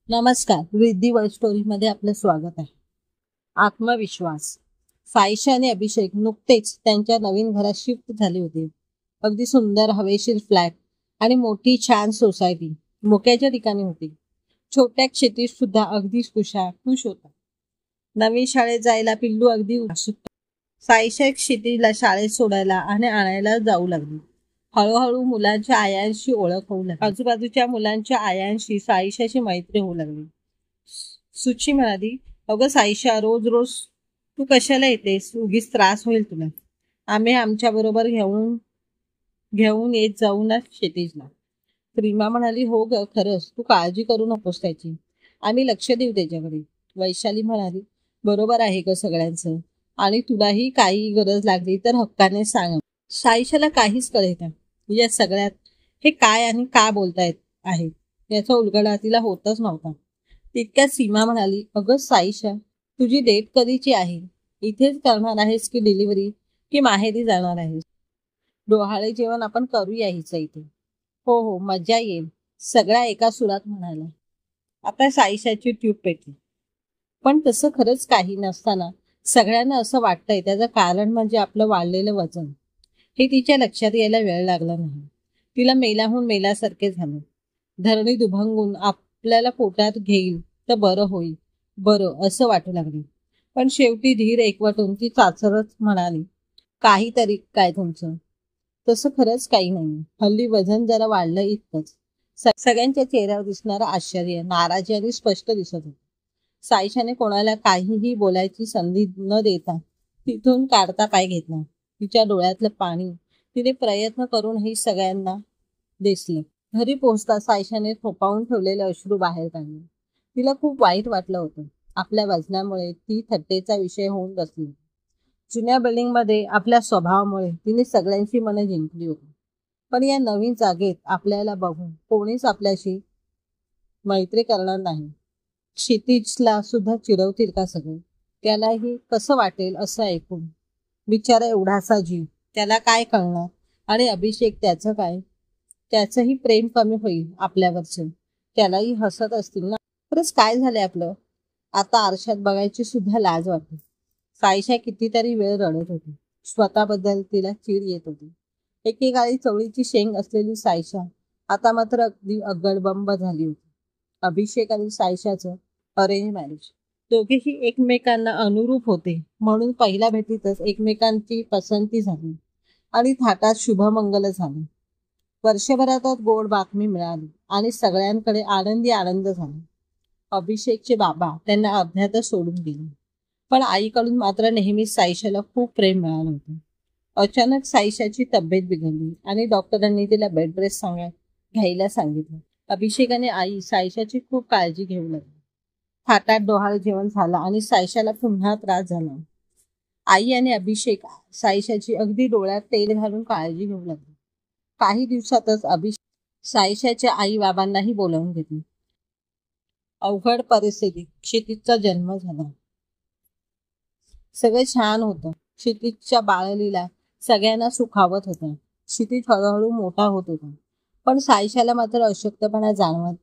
नमस्कार. Riddhi world story मध्ये आपलं स्वागत आहे. आत्मविश्वास. साईशा आणि अभिषेक नुकतेच त्यांच्या नवीन घरात शिफ्ट झाले होते. अगदी सुंदर हवेशीर फ्लॅट आणि मोठी छान सोसायटी मोक्याच्या ठिकाणी होती. छोट्या क्षितिज सुद्धा अगदी खुश होता. नवीन शाळेत जायला पिल्लू अगदी उत्सुक. साईशा क्षितिजला शाळेत सोडायला आणि आणायला जाऊ लागली. हळूहळू मुलांच्या आयांशी ओळख होऊ लागली. आजूबाजूच्या मुलांच्या आयांशी साईशाची मैत्री होऊ लागली. सुची म्हणाली, अगं साईशा, रोज रोज तू कशाला येतेस? उगीच त्रास होईल तुला. आम्ही आमच्या बरोबर घेऊन येत जाऊ ना क्षितिजला. प्रीमा म्हणाली, हो ग, खरंच तू काळजी करू नकोस त्याची. आम्ही लक्ष देऊ त्याच्याकडे. वैशाली म्हणाली, बरोबर आहे ग सगळ्यांचं. आणि तुलाही काही गरज लागली तर हक्काने सांग. साईशाला काहीच कळत नाही या सगळ्यात हे काय आणि का बोलतायत आहे याचा उलगडा तिला होतच नव्हता. तितक्यात सीमा म्हणाली, अगं साईशा, तुझी डेट कधीची आहे? इथेच करणार आहेस की डिलिव्हरी, की माहेरी जाणार आहेस? डोहाळे जेवण आपण करूया हिचं इथे. हो हो, मजा येईल, सगळ्या एका सुरात म्हणाला. आता साईशाची ट्यूब पेटली. पण तसं खरंच काही नसताना सगळ्यांना असं वाटतंय त्याचं कारण म्हणजे आपलं वाढलेलं वजन. हे तिच्या लक्षात यायला वेळ लागला नाही. तिला मेल्याहून मेल्यासारखे झालं. धरणी दुभंगून आपल्याला पोटात घेईल तर बरं होईल, बरं असं वाटू लागले. पण शेवटी धीर एकवटून ती चाचरत म्हणाली, काहीतरी काय तुमचं? तसं खरंच काही नाही. हल्ली वजन जरा वाढलं इतकंच. सगळ्यांच्या चेहऱ्यावर दिसणारं आश्चर्य, नाराजी आणि स्पष्ट दिसत होतं. साईशाने कोणाला काहीही बोलायची संधी न देता तिथून काढता पाय घेतला. तिच्या डोळ्यातलं पाणी तिने प्रयत्न करूनही सगळ्यांना दिसले. घरी पोहोचता साईशाने थोपावून ठेवलेले अश्रू बाहेर काढले. तिला खूप वाईट वाटलं होतं. आपल्या वजनामुळे ती थट्टेचा विषय होऊन बसली. जुन्या बिल्डिंगमध्ये आपल्या स्वभावामुळे तिने सगळ्यांची मनं जिंकली होती. पण या नवीन जागेत आपल्याला बघून कोणीच आपल्याशी मैत्री करणार नाही. क्षितिजला सुद्धा चिडवतील का सगळे? त्यालाही कसं वाटेल असं ऐकून? बिचारा एवढासा जीव, त्याला काय कळणार? आणि अभिषेक, त्याचं काय? त्याचंही प्रेम कमी होईल आपल्यावरचं. त्यालाही हसत असतील ना. खरंच काय झालंय आपलं? आता आरशात बघायची सुद्धा लाज वाटते. साईशा कितीतरी वेळ रडत होती. स्वतःबद्दल तिला चीड येत होती. एकेकाळी चवळीची शेंग असलेली साईशा आता मात्र अगदी अग्गडबंब झाली होती. अभिषेक आणि साईशाचं अरेंज मॅरेज. दोघेही एकमेकांना अनुरूप होते म्हणून पहिल्या भेटीतच एकमेकांची पसंती झाली आणि थाटात शुभमंगल झाले. वर्षभरातच गोड बातमी मिळाली आणि सगळ्यांकडे आनंदी आनंद झाला. अभिषेकचे बाबा त्यांना अर्ध्यातच सोडून गेले. पण आईकडून मात्र नेहमीच साईशाला खूप प्रेम मिळालं होतं. अचानक साईशाची तब्येत बिघडली आणि डॉक्टरांनी तिला बेड रेस्ट घ्यायला सांगितलं. अभिषेकाने आई साईशाची खूप काळजी घेऊ लागली. थाटात डोहाळ जेवण झालं आणि साईशाला पुन्हा त्रास झाला. आई आणि अभिषेक साईशाची अगदी डोळ्यात तेल घालून काळजी घेऊ लागले. काही दिवसातच अभिषेक साईशाच्या आई बाबांनाही बोलावून घेतले. अवघड परिस्थितीत क्षितिजचा जन्म झाला. सगळं छान होतं. क्षितिजच्या बाळलीला सगळ्यांना सुखावत होता. क्षितिज हळूहळू मोठा होत होता. पण साईशाला मात्र अशक्तपणा जाणवत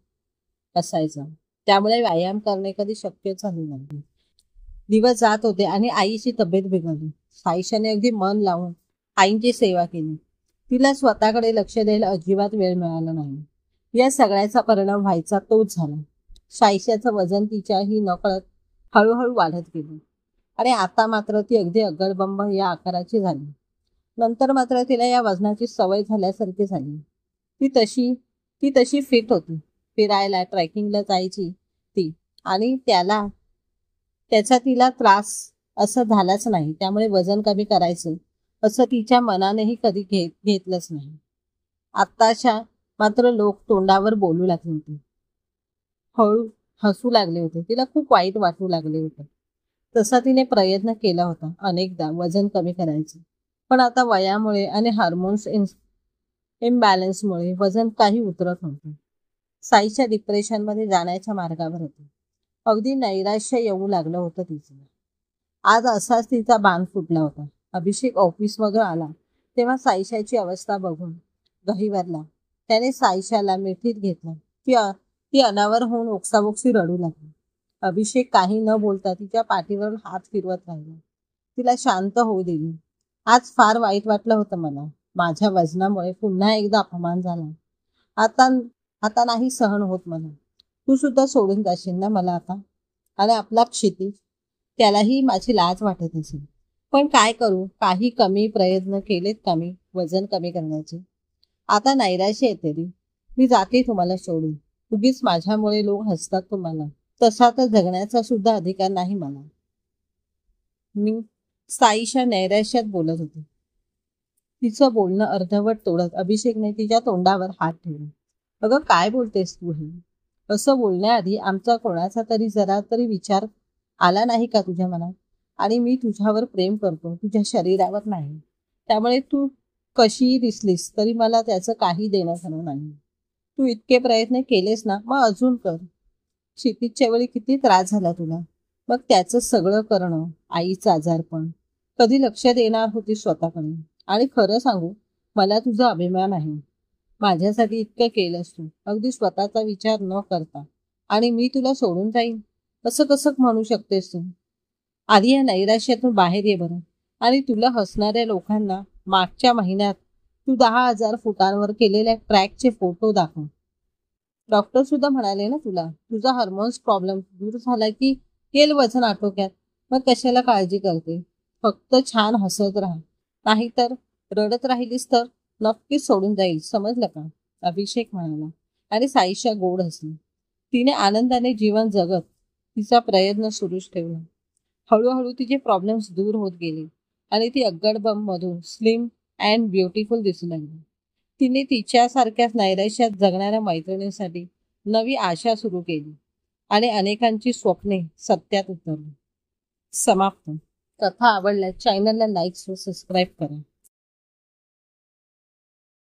असायचा. त्यामुळे व्यायाम करणे कधी शक्य झाले नाही. दिवस जात होते आणि आईची तब्येत बिघडली. साईशाने अगदी मन लावून आईंची सेवा केली. तिला स्वतःकडे लक्ष द्यायला अजिबात वेळ मिळाला नाही. या सगळ्याचा परिणाम व्हायचा तोच झाला. साईशाचं वजन तिच्याही नकळत हळूहळू वाढत गेलं आणि आता मात्र ती अगदी अग्गडबंब या आकाराची झाली. नंतर मात्र तिला या वजनाची सवय झाल्यासारखी झाली. ती तशी फिट होती. फिरायला, ट्रेकिंगला जायची ती, आणि त्याचा तिला त्रास असं झालाच नाही. त्यामुळे वजन कमी करायचं असं तिच्या मनानेही कधी घेतलंच नाही. आत्ताच्या मात्र लोक तोंडावर बोलू लागले होते, हळू हसू लागले होते. तिला खूप वाईट वाटू लागले होते. तसा तिने प्रयत्न केला होता अनेकदा वजन कमी करायचं. पण आता वयामुळे आणि हार्मोन्स इम्बॅलन्समुळे वजन काही उतरत नव्हतं. साईच्या डिप्रेशनमध्ये जाण्याच्या मार्गावर होती. अगदी नैराश्य येऊ लागलं होतं तिचं. आज असाच तिचा बांध फुटला होता. अभिषेक ऑफिसमधून आला तेव्हा साईशाची अवस्था बघून गहिवरला. त्याने साईशाला मिठीत घेतलं. ती अनावर होऊन ओक्साबोक्सी रडू लागली. अभिषेक काही न बोलता तिच्या पाठीवरून हात फिरवत राहिला. तिला शांत होऊ दिली. आज फार वाईट वाटलं होतं मला. माझ्या वजनामुळे पुन्हा एकदा अपमान झाला. आता आता नाही सहन होत मला. तू सुद्धा सोडून जाशील ना मला आता? आणि आपला क्षितिज, त्यालाही माझी लाज वाटत असेल. पण काय करू, काही कमी प्रयत्न केलेत का मी वजन कमी करण्याचे? आता नैराश्य येते रे. मी जाते तुम्हाला सोडून. उगीच माझ्यामुळे लोक हसतात तुम्हाला. तसा तर जगण्याचा सुद्धा अधिकार नाही मला. मी साईशा नैराश्यात बोलत होती. तिचं बोलणं अर्धवट तोडत अभिषेकने तिच्या तोंडावर हात ठेवला. अगं काय बोलतेस तू हे? असं बोलण्याआधी आमचा कोणाचा तरी जरा तरी विचार आला नाही का तुझ्या मनात? आणि मी तुझ्यावर प्रेम करतो, तुझ्या शरीरावर नाही. त्यामुळे तू कशीही दिसलीस तरी मला त्याचं काही देणं घेणं नाही. तू इतके प्रयत्न केलेस ना, मग अजून कर. क्षितिजच्या वेळी किती त्रास झाला तुला. मग त्याचं सगळं करणं, आईचं आजारपण, कधी लक्ष देणार होती स्वतःकडे. आणि खरं सांगू, मला तुझा अभिमान आहे. माझ्यासाठी इतकं केलंस तू, अगदी स्वतःचा विचार न करता. आणि मी तुला सोडून जाईन असं कसं म्हणू शकतेस तू? आधी या नैराश्यातून बाहेर ये बरं. आणि तुला हसणाऱ्या लोकांना मागच्या महिन्यात तू 10,000 फुटांवर केलेल्या ट्रॅकचे फोटो दाखव. डॉक्टर सुद्धा म्हणाले ना तुला, तुझा हार्मोन्स प्रॉब्लेम दूर झाला की येईल वजन आटोक्यात. मग कशाला काळजी करते? फक्त छान हसत राहा. नाहीतर रडत राहिलीस तर नक्कीच सोडून जाईल, समजलं का? अभिषेक म्हणाला. आणि साईशा गोड हसली. तिने आनंदाने जीवन जगत तिचा प्रयत्न सुरूच ठेवला. हळूहळू तिचे प्रॉब्लेम्स दूर होत गेले आणि ती अग्गडबम मधून स्लिम अँड ब्युटिफुल दिसू लागली. तिने तिच्यासारख्याच नैराश्यात जगणाऱ्या मैत्रिणींसाठी नवी आशा सुरू केली आणि अनेकांची स्वप्ने सत्यात उतरली. समाप्त. कथा आवडल्यास चॅनलला लाईक व सबस्क्राईब करा.